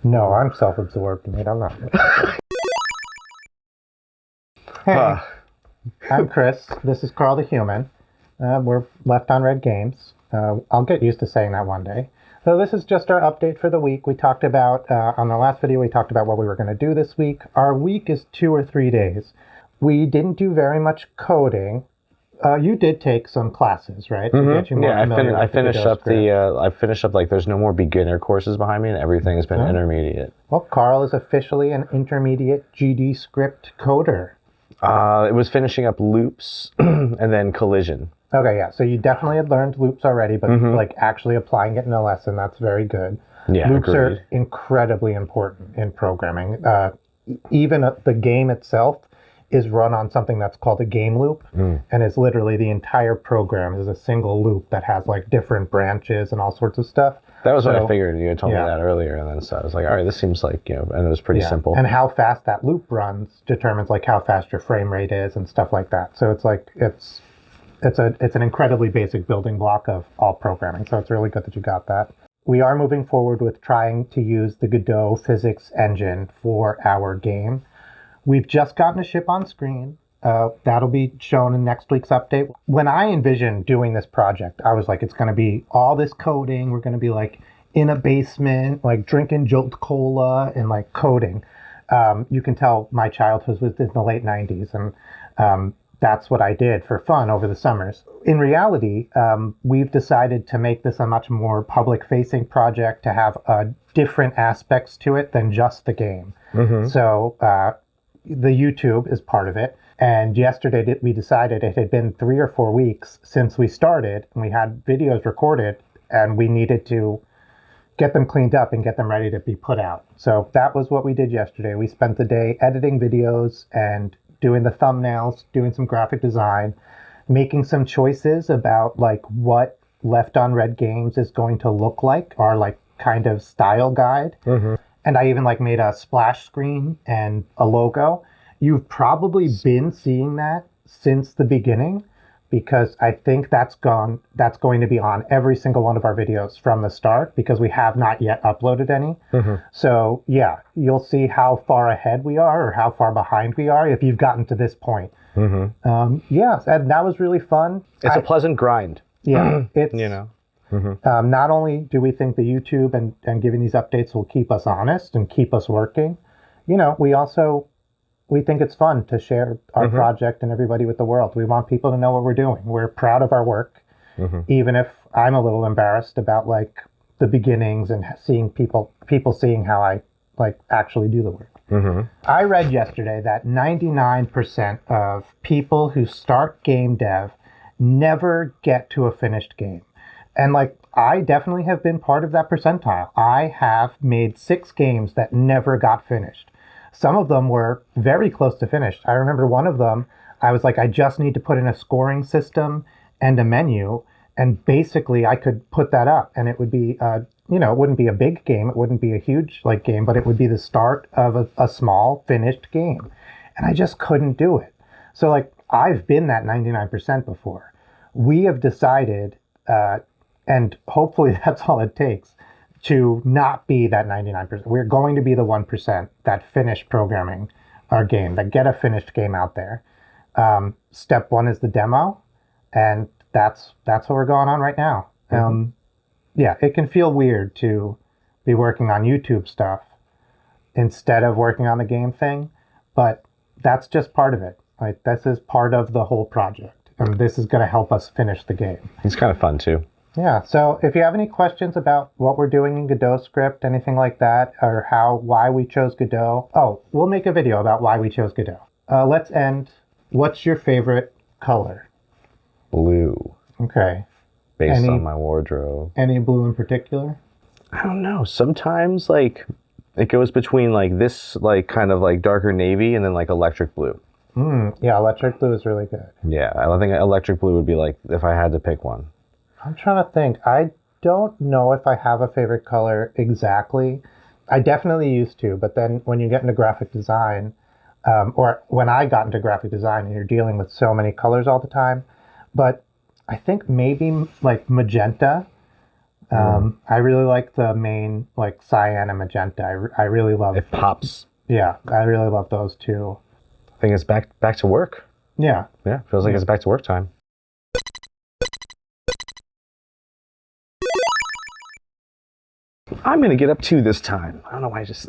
No, I'm self-absorbed, mate. I'm not. Hey, Huh. I'm Kris. This is Carl the Human. We're Left on Red Games. I'll get used to saying that one day. So this is just our update for the week. We talked about, on the last video, we talked about what we were going to do this week. Our week is 2 or 3 days. We didn't do very much coding. You did take some classes, right? To get you more Yeah, familiar with I the finished Godot up script. I finished up like there's no more beginner courses behind me and everything's been intermediate. Well, Carl is officially an intermediate GD script coder. It was finishing up loops and then collision. Okay, yeah. So you definitely had learned loops already, but like actually applying it in a lesson, that's very good. Yeah, Loops agreed. are incredibly important in programming. Even the game itself is run on something that's called a game loop, and is literally the entire program is a single loop that has like different branches and all sorts of stuff. That was what I So, figured. You had told yeah. me that earlier, and then so I was like, all right, this seems like, and it was pretty Yeah. simple. And how fast that loop runs determines like how fast your frame rate is and stuff like that. So it's like it's an incredibly basic building block of all programming. So it's really good that you got that. We are moving forward with trying to use the Godot physics engine for our game. We've just gotten a ship on screen. That'll be shown in next week's update. When I envisioned doing this project, I was like, it's going to be all this coding. We're going to be like in a basement, like drinking Jolt Cola and like coding. You can tell my childhood was in the late 90s, and that's what I did for fun over the summers. In reality, we've decided to make this a much more public-facing project, to have different aspects to it than just the game. So the YouTube is part of it. And yesterday we decided it had been 3 or 4 weeks since we started, and we had videos recorded, and we needed to get them cleaned up and get them ready to be put out. So that was what we did yesterday. We spent the day editing videos and doing the thumbnails, doing some graphic design, making some choices about like what Left on Red Games is going to look like, our like kind of style guide. And I even like made a splash screen and a logo. You've probably been seeing that since the beginning, because I think that's going to be on every single one of our videos from the start, because we have not yet uploaded any. So yeah, you'll see how far ahead we are or how far behind we are if you've gotten to this point. Yeah, and that was really fun. It's a pleasant grind, Yeah, it's you know. not only do we think the YouTube and giving these updates will keep us honest and keep us working, we think it's fun to share our project and everybody with the world. We want people to know what we're doing. We're proud of our work, even if I'm a little embarrassed about like the beginnings and seeing people seeing how I like actually do the work. I read yesterday that 99% of people who start game dev never get to a finished game. And like, I definitely have been part of that percentile. I have made 6 games that never got finished. Some of them were very close to finished. I remember one of them, I was like, I just need to put in a scoring system and a menu. And basically I could put that up and it would be, it wouldn't be a big game. It wouldn't be a huge like game, but it would be the start of a small finished game. And I just couldn't do it. So like, I've been that 99% before. We have decided, and hopefully that's all it takes, to not be that 99%. We're going to be the 1% that finish programming our game, that get a finished game out there. Step 1 is the demo, and that's what we're going on right now. Yeah, it can feel weird to be working on YouTube stuff instead of working on the game thing, but that's just part of it. Like, this is part of the whole project, and this is going to help us finish the game. It's kind of fun too. Yeah, so if you have any questions about what we're doing in Godot script, anything like that, or why we chose Godot, we'll make a video about why we chose Godot. Let's end. What's your favorite color? Blue, Okay. based on my wardrobe. Any blue in particular? I don't know. Sometimes like it goes between like this like kind of like darker navy and then like electric blue. Yeah, electric blue is really good. Yeah, I think electric blue would be like if I had to pick one. I'm trying to think. I don't know if I have a favorite color exactly. I definitely used to, but then when you get into graphic design, or when I got into graphic design and you're dealing with so many colors all the time, but I think maybe like magenta I really like the main like cyan and magenta. I really love. It pops. Yeah, I really love those two. I think it's back to work. Yeah. Yeah, feels like it's back to work time. I'm gonna get up 2 this time. I don't know why I just.